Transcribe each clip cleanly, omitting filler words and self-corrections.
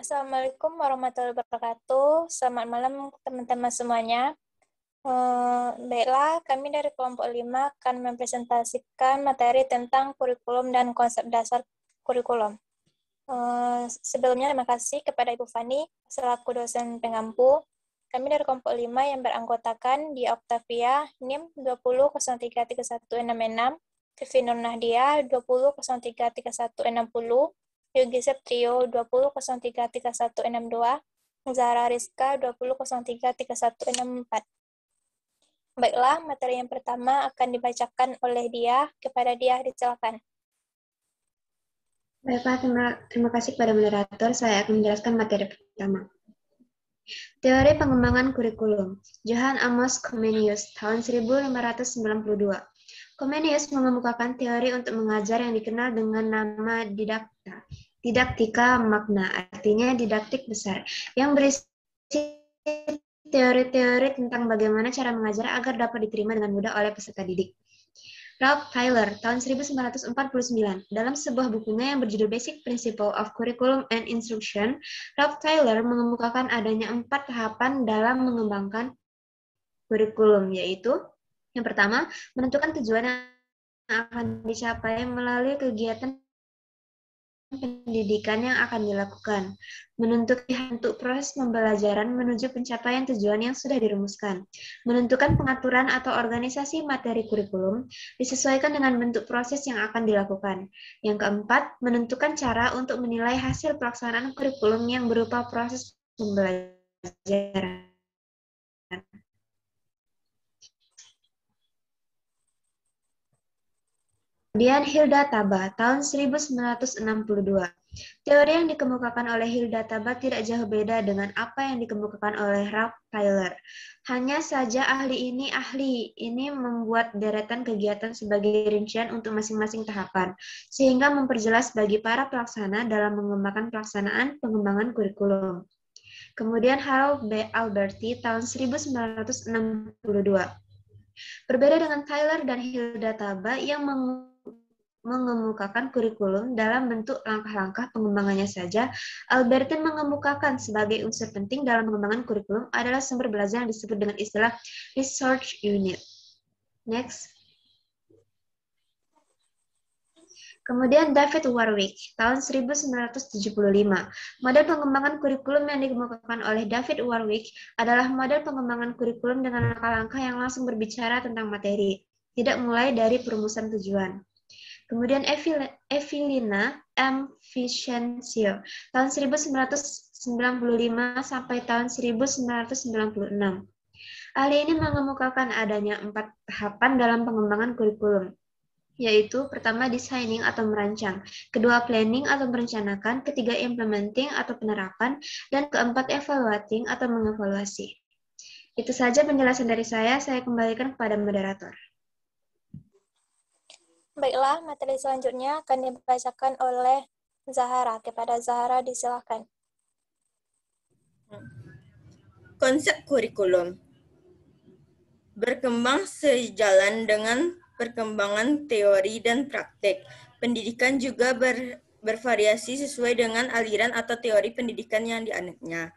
Assalamualaikum warahmatullahi wabarakatuh. Selamat malam teman-teman semuanya. Baiklah, kami dari kelompok 5 akan mempresentasikan materi tentang kurikulum dan konsep dasar kurikulum. Sebelumnya terima kasih kepada Ibu Fani selaku dosen pengampu. Kami dari kelompok 5 yang beranggotakan di Octavia NIM 20033166, Vivi Nur Nahdia 20033160, Yogi Septrio 20033162, Zahra Rizka 20033164. Baiklah, materi yang pertama akan dibacakan oleh dia. Kepada dia, disilakan. Baiklah, terima kasih kepada moderator. Saya akan menjelaskan materi pertama. Teori pengembangan kurikulum. Johann Amos Comenius, tahun 1592. Comenius mengemukakan teori untuk mengajar yang dikenal dengan nama didaktika magna, artinya didaktik besar, yang berisi teori-teori tentang bagaimana cara mengajar agar dapat diterima dengan mudah oleh peserta didik. Ralph Tyler, tahun 1949. Dalam sebuah bukunya yang berjudul Basic Principle of Curriculum and Instruction, Ralph Tyler mengemukakan adanya 4 tahapan dalam mengembangkan kurikulum, yaitu yang pertama, menentukan tujuan yang akan dicapai melalui kegiatan pendidikan yang akan dilakukan, menentukan bentuk proses pembelajaran menuju pencapaian tujuan yang sudah dirumuskan, menentukan pengaturan atau organisasi materi kurikulum disesuaikan dengan bentuk proses yang akan dilakukan. Yang keempat, menentukan cara untuk menilai hasil pelaksanaan kurikulum yang berupa proses pembelajaran. Kemudian Hilda Taba, tahun 1962. Teori yang dikemukakan oleh Hilda Taba tidak jauh beda dengan apa yang dikemukakan oleh Ralph Tyler. Hanya saja ahli ini membuat deretan kegiatan sebagai rincian untuk masing-masing tahapan, sehingga memperjelas bagi para pelaksana dalam mengembangkan pelaksanaan pengembangan kurikulum. Kemudian Harold B. Alberti, tahun 1962. Berbeda dengan Tyler dan Hilda Taba yang mengemukakan kurikulum dalam bentuk langkah-langkah pengembangannya saja, Albertin mengemukakan sebagai unsur penting dalam pengembangan kurikulum adalah sumber belajar yang disebut dengan istilah research unit. Next. Kemudian David Warwick, tahun 1975. Model pengembangan kurikulum yang dikemukakan oleh David Warwick adalah model pengembangan kurikulum dengan langkah-langkah yang langsung berbicara tentang materi, tidak mulai dari perumusan tujuan. Kemudian Evelina M. Vicencio, tahun 1995 sampai tahun 1996. Ahli ini mengemukakan adanya 4 tahapan dalam pengembangan kurikulum, yaitu pertama designing atau merancang, kedua planning atau merencanakan, ketiga implementing atau penerapan, dan keempat evaluating atau mengevaluasi. Itu saja penjelasan dari saya kembalikan kepada moderator. Baiklah, materi selanjutnya akan dibacakan oleh Zahara. Kepada Zahara, disilakan. Konsep kurikulum berkembang sejalan dengan perkembangan teori dan praktek. Pendidikan juga bervariasi sesuai dengan aliran atau teori pendidikan yang dianutnya.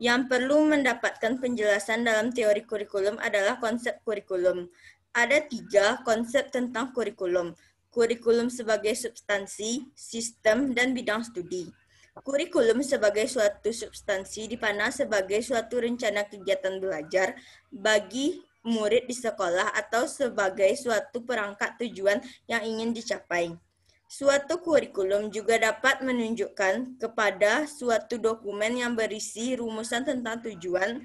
Yang perlu mendapatkan penjelasan dalam teori kurikulum adalah konsep kurikulum. Ada 3 konsep tentang kurikulum. Kurikulum sebagai substansi, sistem, dan bidang studi. Kurikulum sebagai suatu substansi dipandang sebagai suatu rencana kegiatan belajar bagi murid di sekolah atau sebagai suatu perangkat tujuan yang ingin dicapai. Suatu kurikulum juga dapat menunjukkan kepada suatu dokumen yang berisi rumusan tentang tujuan,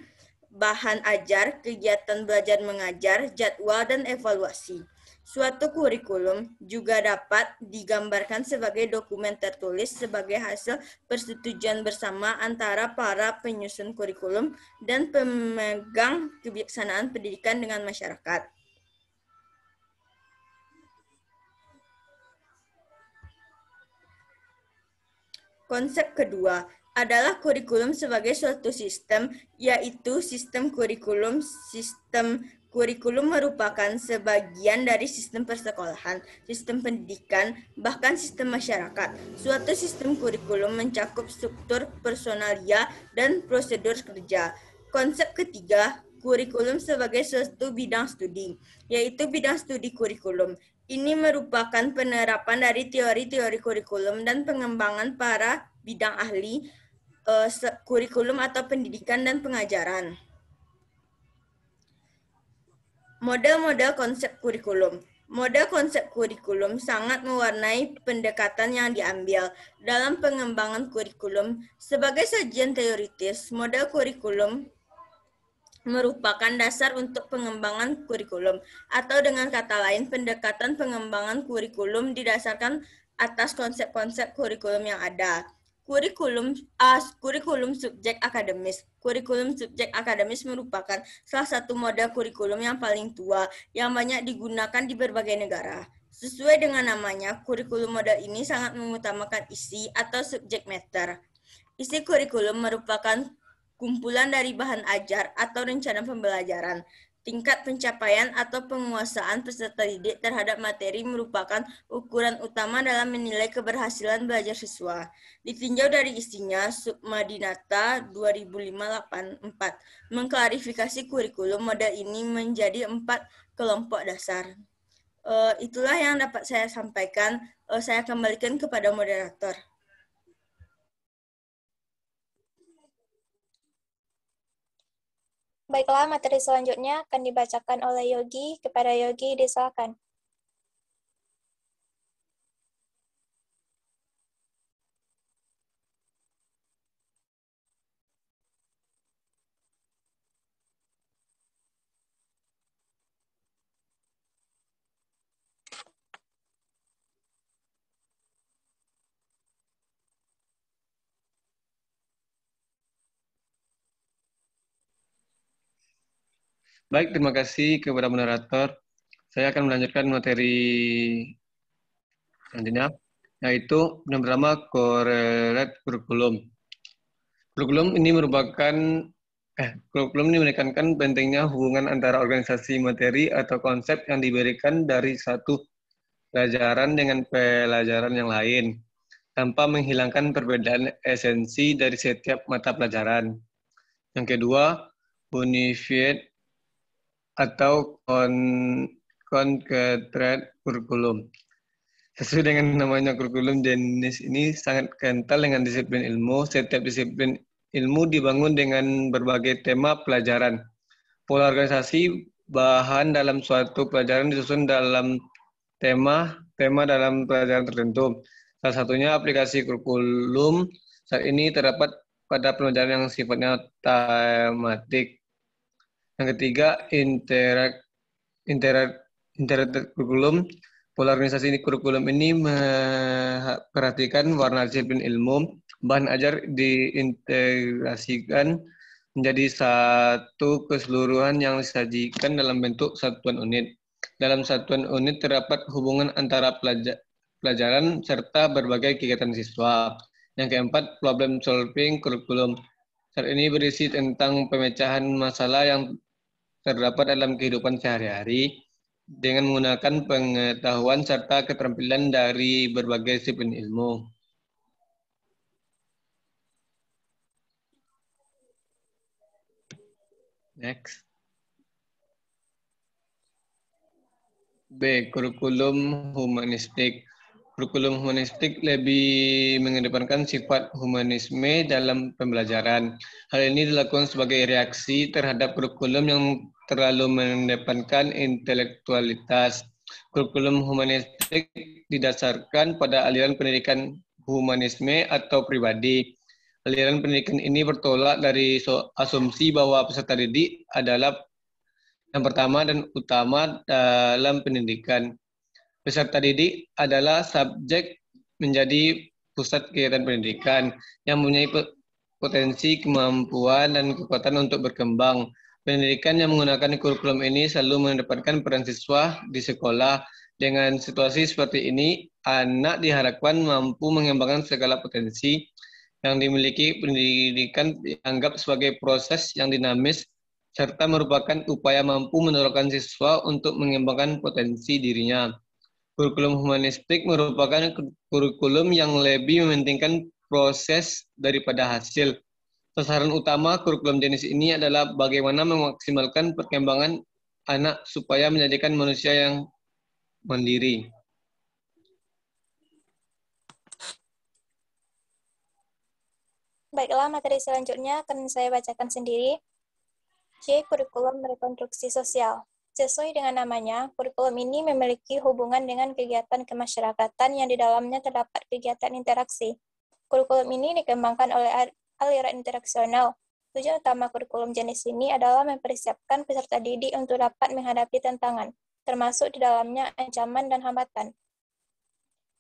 bahan ajar, kegiatan belajar mengajar, jadwal, dan evaluasi. Suatu kurikulum juga dapat digambarkan sebagai dokumen tertulis sebagai hasil persetujuan bersama antara para penyusun kurikulum dan pemegang kebijaksanaan pendidikan dengan masyarakat. Konsep kedua adalah kurikulum sebagai suatu sistem, yaitu sistem Kurikulum merupakan sebagian dari sistem persekolahan, sistem pendidikan, bahkan sistem masyarakat. Suatu sistem kurikulum mencakup struktur, personalia, dan prosedur kerja. Konsep ketiga, kurikulum sebagai suatu bidang studi, yaitu bidang studi kurikulum. Ini merupakan penerapan dari teori-teori kurikulum dan pengembangan para bidang ahli kurikulum atau pendidikan dan pengajaran. Model-model konsep kurikulum. Model konsep kurikulum sangat mewarnai pendekatan yang diambil dalam pengembangan kurikulum. Sebagai sajian teoritis, model kurikulum merupakan dasar untuk pengembangan kurikulum, atau dengan kata lain, pendekatan pengembangan kurikulum didasarkan atas konsep-konsep kurikulum yang ada. Kurikulum subjek akademis. Kurikulum subjek akademis merupakan salah satu model kurikulum yang paling tua yang banyak digunakan di berbagai negara. Sesuai dengan namanya, kurikulum model ini sangat mengutamakan isi atau subject matter. Isi kurikulum merupakan kumpulan dari bahan ajar atau rencana pembelajaran. Tingkat pencapaian atau penguasaan peserta didik terhadap materi merupakan ukuran utama dalam menilai keberhasilan belajar siswa. Ditinjau dari isinya, Submadinata 2005-84 mengklarifikasi kurikulum model ini menjadi 4 kelompok dasar. Itulah yang dapat saya sampaikan. Saya kembalikan kepada moderator. Baiklah, materi selanjutnya akan dibacakan oleh Yogi. Kepada Yogi, disilakan. Baik, terima kasih kepada moderator. Saya akan melanjutkan materi selanjutnya, yaitu yang pertama, korelate kurikulum. Kurikulum ini menekankan pentingnya hubungan antara organisasi materi atau konsep yang diberikan dari satu pelajaran dengan pelajaran yang lain, tanpa menghilangkan perbedaan esensi dari setiap mata pelajaran. Yang kedua, unified atau concrete kurikulum. Sesuai dengan namanya, kurikulum jenis ini sangat kental dengan disiplin ilmu. Setiap disiplin ilmu dibangun dengan berbagai tema pelajaran. Pola organisasi bahan dalam suatu pelajaran disusun dalam tema dalam pelajaran tertentu. Salah satunya aplikasi kurikulum saat ini terdapat pada pelajaran yang sifatnya tematik. Yang ketiga, integrated kurikulum. Pola organisasi kurikulum ini memperhatikan warna disiplin ilmu. Bahan ajar diintegrasikan menjadi satu keseluruhan yang disajikan dalam bentuk satuan unit. Dalam satuan unit terdapat hubungan antara pelajaran serta berbagai kegiatan siswa. Yang keempat, problem solving kurikulum. Saat ini berisi tentang pemecahan masalah yang terdapat dalam kehidupan sehari-hari dengan menggunakan pengetahuan serta keterampilan dari berbagai disiplin ilmu. Next. B. Kurikulum humanistik. Kurikulum humanistik lebih mengedepankan sifat humanisme dalam pembelajaran. Hal ini dilakukan sebagai reaksi terhadap kurikulum yang terlalu mengedepankan intelektualitas. Kurikulum humanistik didasarkan pada aliran pendidikan humanisme atau pribadi. Aliran pendidikan ini bertolak dari asumsi bahwa peserta didik adalah yang pertama dan utama dalam pendidikan. Peserta didik adalah subjek menjadi pusat kegiatan pendidikan yang mempunyai potensi, kemampuan, dan kekuatan untuk berkembang. Pendidikan yang menggunakan kurikulum ini selalu mengedepankan peran siswa di sekolah. Dengan situasi seperti ini, anak diharapkan mampu mengembangkan segala potensi yang dimiliki. Pendidikan dianggap sebagai proses yang dinamis serta merupakan upaya mampu mendorongkan siswa untuk mengembangkan potensi dirinya. Kurikulum humanistik merupakan kurikulum yang lebih mementingkan proses daripada hasil. Sasaran utama kurikulum jenis ini adalah bagaimana memaksimalkan perkembangan anak supaya menjadikan manusia yang mandiri. Baiklah, materi selanjutnya akan saya bacakan sendiri. C. Kurikulum rekonstruksi sosial. Sesuai dengan namanya, kurikulum ini memiliki hubungan dengan kegiatan kemasyarakatan yang di dalamnya terdapat kegiatan interaksi. Kurikulum ini dikembangkan oleh aliran interaksional. Tujuan utama kurikulum jenis ini adalah mempersiapkan peserta didik untuk dapat menghadapi tantangan, termasuk di dalamnya ancaman dan hambatan.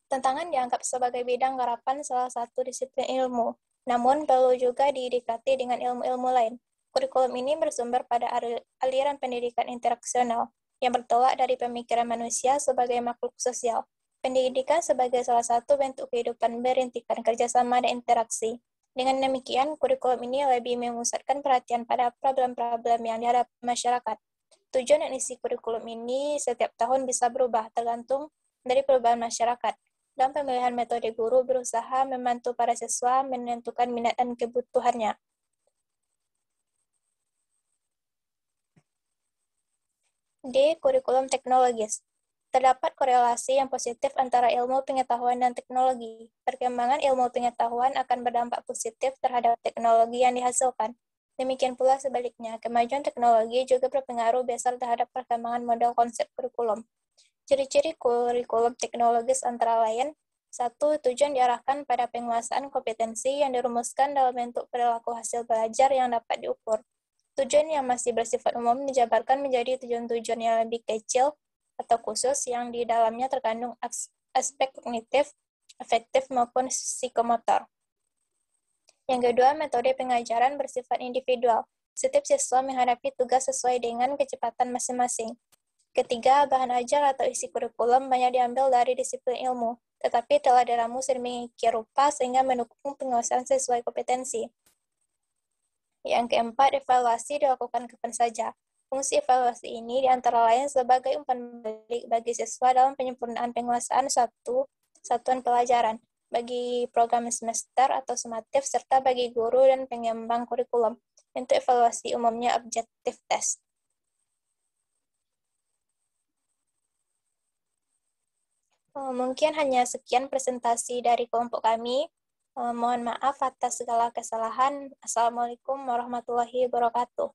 Tantangan dianggap sebagai bidang garapan salah satu disiplin ilmu, namun perlu juga didekati dengan ilmu-ilmu lain. Kurikulum ini bersumber pada aliran pendidikan interaksional yang bertolak dari pemikiran manusia sebagai makhluk sosial. Pendidikan sebagai salah satu bentuk kehidupan berintikan kerjasama dan interaksi. Dengan demikian, kurikulum ini lebih memusatkan perhatian pada problem-problem yang dihadapi masyarakat. Tujuan dan isi kurikulum ini setiap tahun bisa berubah tergantung dari perubahan masyarakat. Dalam pemilihan metode, guru berusaha membantu para siswa menentukan minat dan kebutuhannya. D. Kurikulum teknologis. Terdapat korelasi yang positif antara ilmu pengetahuan dan teknologi. Perkembangan ilmu pengetahuan akan berdampak positif terhadap teknologi yang dihasilkan. Demikian pula sebaliknya, kemajuan teknologi juga berpengaruh besar terhadap perkembangan model konsep kurikulum. Ciri-ciri kurikulum teknologis antara lain: 1. Tujuan diarahkan pada penguasaan kompetensi yang dirumuskan dalam bentuk perilaku hasil belajar yang dapat diukur. Tujuan yang masih bersifat umum dijabarkan menjadi tujuan-tujuan yang lebih kecil atau khusus yang di dalamnya terkandung aspek kognitif, afektif, maupun psikomotor. Yang kedua, metode pengajaran bersifat individual. Setiap siswa menghadapi tugas sesuai dengan kecepatan masing-masing. Ketiga, bahan ajar atau isi kurikulum banyak diambil dari disiplin ilmu, tetapi telah diramu sedemikian rupa sehingga mendukung penguasaan sesuai kompetensi. Yang keempat, evaluasi dilakukan kapan saja. Fungsi evaluasi ini diantara lain sebagai umpan balik bagi siswa dalam penyempurnaan penguasaan satuan pelajaran, bagi program semester atau sumatif, serta bagi guru dan pengembang kurikulum. Untuk evaluasi umumnya objective test. Mungkin hanya sekian presentasi dari kelompok kami. Mohon maaf atas segala kesalahan. Assalamualaikum warahmatullahi wabarakatuh.